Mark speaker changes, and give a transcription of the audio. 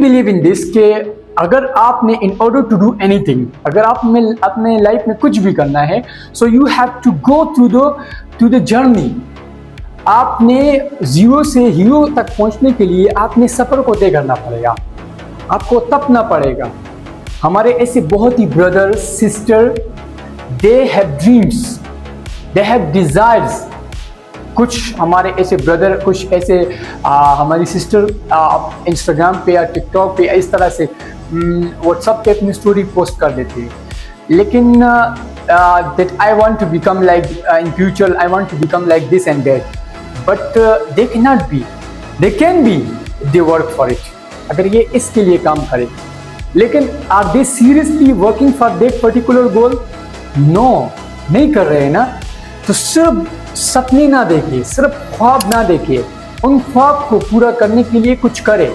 Speaker 1: Believe in this कि अगर आपने in order to do anything, अगर आप में अपने लाइफ में कुछ भी करना है, so you have to go to the journey. आपने जीरो से हीरो तक पहुंचने के लिए आपने सफ़र को तय करना पड़ेगा, आपको तपना पड़ेगा। हमारे ऐसे बहुत ही brother sister, they have dreams, they have desires. कुछ हमारे ऐसे ब्रदर, कुछ ऐसे हमारी सिस्टर इंस्टाग्राम पे या टिकटॉक पे इस तरह से व्हाट्सएप पे अपनी स्टोरी पोस्ट कर देती है, लेकिन that I want to become like in future, I want to become like this and that, but they can not be, they can be, they work for it. अगर ये इसके लिए काम करें, लेकिन are they seriously working for that particular goal? No, नहीं कर रहे हैं ना। तो सिर्फ सपने ना देखिए, सिर्फ ख्वाब ना देखिए, उन ख्वाब को पूरा करने के लिए कुछ करें।